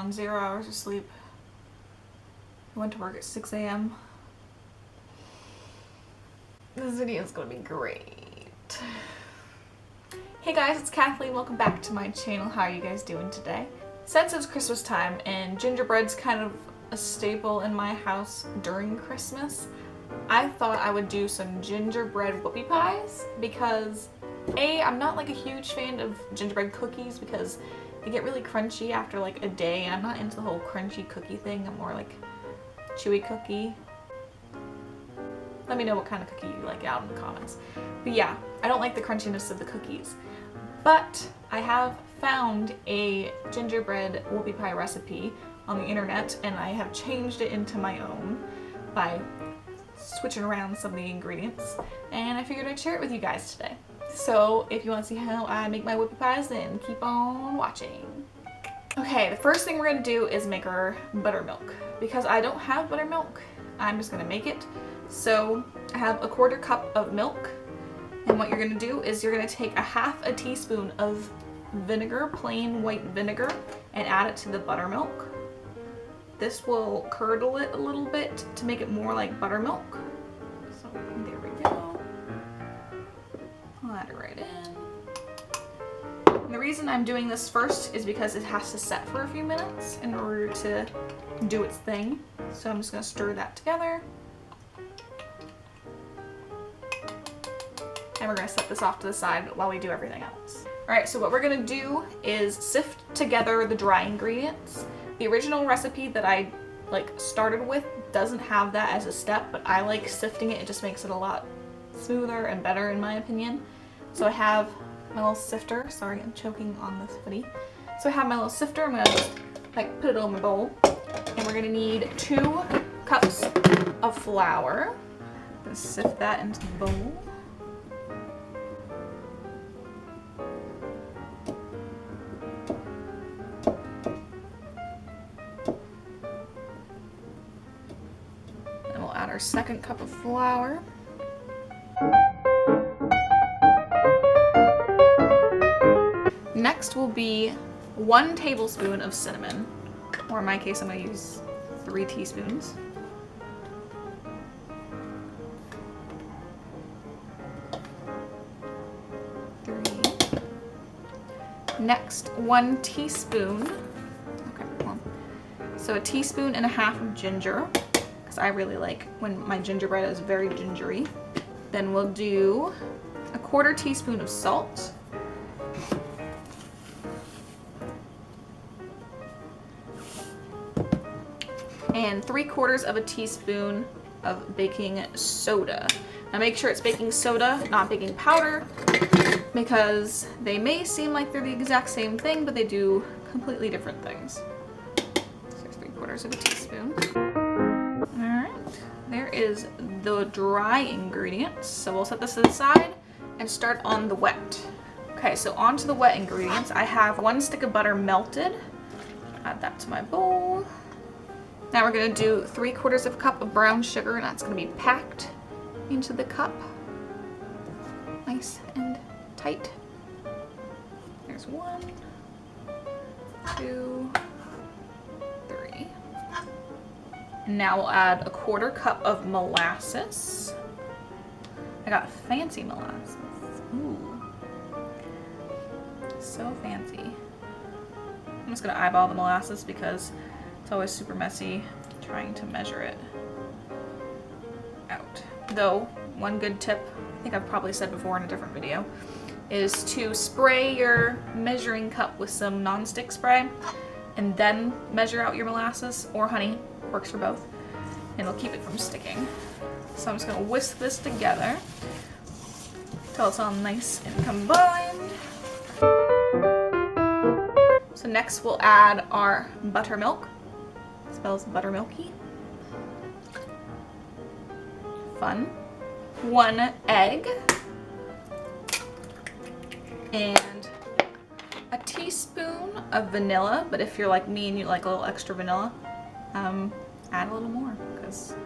on 0 hours of sleep. I went to work at 6 a.m. This video is gonna be great. Hey guys, it's Kathleen. Welcome back to my channel. How are you guys doing today? Since it's Christmas time and gingerbread's kind of a staple in my house during Christmas, I thought I would do some gingerbread whoopie pies because I'm not like a huge fan of gingerbread cookies because they get really crunchy after like a day. I'm not into the whole crunchy cookie thing. I'm more like chewy cookie. Let me know what kind of cookie you like out in the comments. But yeah, I don't like the crunchiness of the cookies. But I have found a gingerbread whoopie pie recipe on the internet and I have changed it into my own by switching around some of the ingredients, and I figured I'd share it with you guys today. So if you want to see how I make my whoopie pies, then keep on watching. Okay, the first thing we're going to do is make our buttermilk. Because I don't have buttermilk, I'm just going to make it. So I have 1/4 cup of milk, and what you're going to do is you're going to take 1/2 teaspoon of vinegar, plain white vinegar, and add it to the buttermilk. This will curdle it a little bit to make it more like buttermilk. So there we go. I'll add it right in. And the reason I'm doing this first is because it has to set for a few minutes in order to do its thing. So I'm just going to stir that together. And we're going to set this off to the side while we do everything else. Alright, so what we're going to do is sift together the dry ingredients. The original recipe that I started with doesn't have that as a step, but I like sifting it. It just makes it a lot smoother and better in my opinion. So I have my little sifter. Sorry, I'm choking on this hoodie. So I have my little sifter. I'm going to just put it in my bowl. And we're going to need 2 cups of flour. I'm going to sift that into the bowl. Add our 2nd cup of flour. Next will be 1 tablespoon of cinnamon, or in my case I'm going to use 3 teaspoons. Next, 1 teaspoon, so 1.5 teaspoons of ginger. I really like when my gingerbread is very gingery. Then we'll do 1/4 teaspoon of salt. And 3/4 teaspoon of baking soda. Now make sure it's baking soda, not baking powder, because they may seem like they're the exact same thing, but they do completely different things. So 3/4 teaspoon. There is the dry ingredients. So we'll set this to the side and start on the wet. Okay, so onto the wet ingredients. I have 1 stick of butter melted. Add that to my bowl. Now we're going to do 3/4 cup of brown sugar, and that's going to be packed into the cup. Nice and tight. There's 1, 2, 3. And now we'll add 1/4 cup of molasses. I got fancy molasses. Ooh. So fancy. I'm just gonna eyeball the molasses because it's always super messy trying to measure it out. Though, one good tip, I think I've probably said before in a different video, is to spray your measuring cup with some nonstick spray and then measure out your molasses or honey. Works for both, and it'll keep it from sticking. So I'm just going to whisk this together until it's all nice and combined. So next we'll add our buttermilk. It smells buttermilky. Fun. 1 egg. And a teaspoon of vanilla, but if you're like me and you like a little extra vanilla, add a little more, because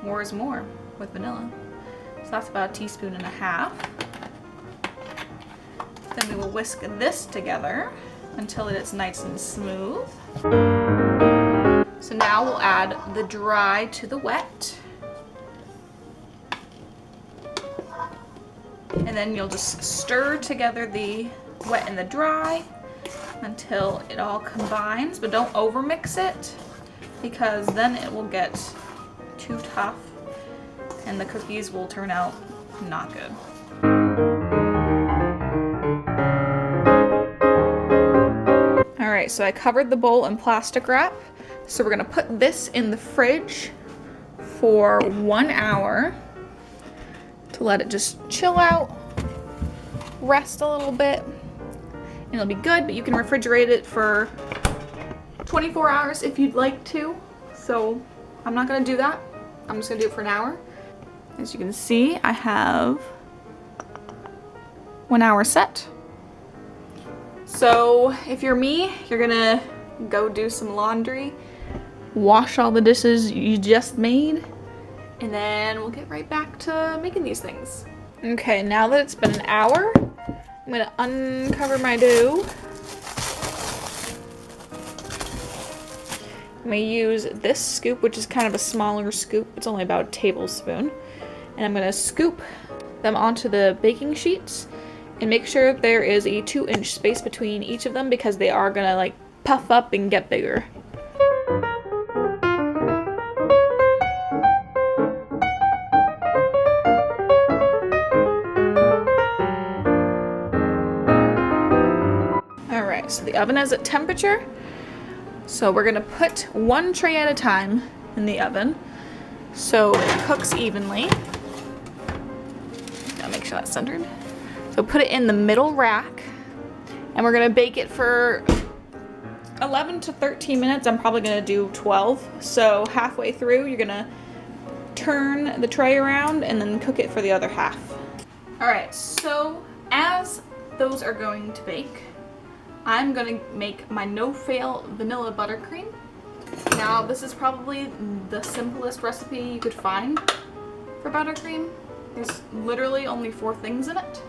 more is more with vanilla. So that's about 1.5 teaspoons. Then we will whisk this together. until it is nice and smooth. So now we'll add the dry to the wet. And then you'll just stir together the wet and the dry until it all combines, but don't overmix it because then it will get too tough and the cookies will turn out not good. Alright, so I covered the bowl in plastic wrap. So we're gonna put this in the fridge for 1 hour to let it just chill out, rest a little bit, and it'll be good, but you can refrigerate it for 24 hours if you'd like to. So I'm not gonna do that. I'm just gonna do it for an hour. As you can see, I have 1 hour set. So if you're me, you're gonna go do some laundry, wash all the dishes you just made, and then we'll get right back to making these things. Okay, now that it's been an hour, I'm gonna uncover my dough. I'm gonna use this scoop, which is kind of a smaller scoop. It's only about a tablespoon. And I'm gonna scoop them onto the baking sheets and make sure there is a 2-inch space between each of them because they are gonna like puff up and get bigger. Alright, so the oven is at temperature. So we're gonna put 1 tray at a time in the oven so it cooks evenly. Gotta make sure that's centered. So put it in the middle rack and we're gonna bake it for 11 to 13 minutes. I'm probably gonna do 12. So halfway through, you're gonna turn the tray around and then cook it for the other half. Alright, so as those are going to bake, I'm gonna make my no-fail vanilla buttercream. Now, this is probably the simplest recipe you could find for buttercream. There's literally only 4 things in it.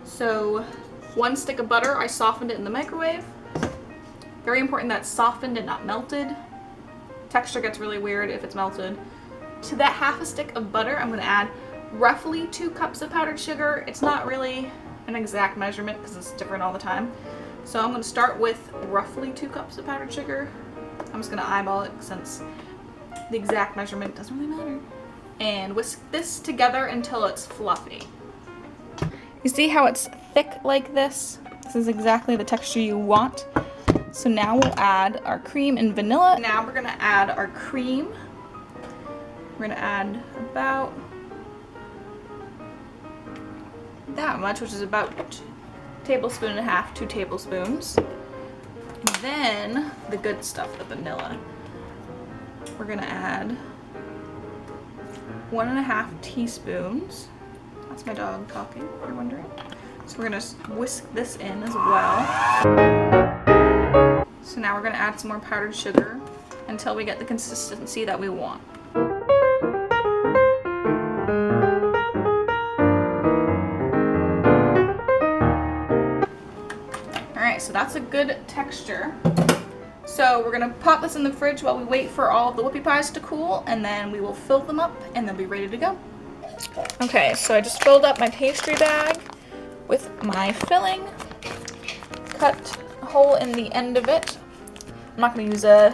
So, 1 stick of butter, I softened it in the microwave. Very important that it's softened and not melted. Texture gets really weird if it's melted. To that half a stick of butter, I'm gonna add roughly 2 cups of powdered sugar. It's not really an exact measurement because it's different all the time. So I'm going to start with roughly 2 cups of powdered sugar. I'm just going to eyeball it since the exact measurement doesn't really matter. And whisk this together until it's fluffy. You see how it's thick like this? This is exactly the texture you want. So now we'll add our cream and vanilla. Now we're going to add our cream. We're going to add about that much, which is about 1.5 tablespoons, 2 tablespoons. And then the good stuff, the vanilla. We're gonna add 1.5 teaspoons. That's my dog talking, if you're wondering. So we're gonna whisk this in as well. So now we're gonna add some more powdered sugar until we get the consistency that we want. So that's a good texture. So we're gonna pop this in the fridge while we wait for all of the whoopie pies to cool, and then we will fill them up and they'll be ready to go. Okay, so I just filled up my pastry bag with my filling, cut a hole in the end of it. I'm not gonna use a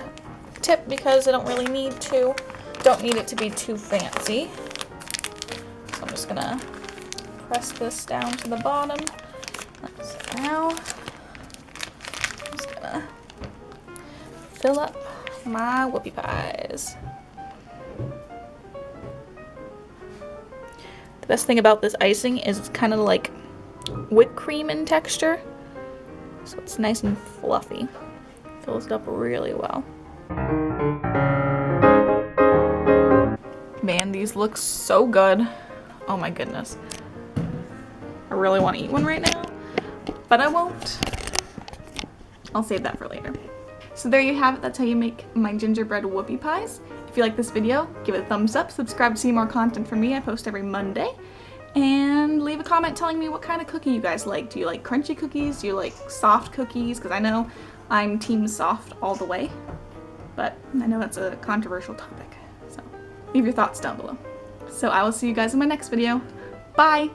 tip because I don't really need to. Don't need it to be too fancy. So I'm just gonna press this down to the bottom. So now fill up my whoopie pies. The best thing about this icing is it's kind of like whipped cream in texture, so it's nice and fluffy. Fills it up really well. Man, these look so good. Oh my goodness. I really want to eat one right now, but I won't. I'll save that for later. So there you have it. That's how you make my gingerbread whoopie pies. If you like this video, give it a thumbs up, subscribe to see more content from me. I post every Monday. And leave a comment telling me what kind of cookie you guys like. Do you like crunchy cookies? Do you like soft cookies? Because I know I'm team soft all the way, but I know that's a controversial topic. So leave your thoughts down below. So I will see you guys in my next video. Bye!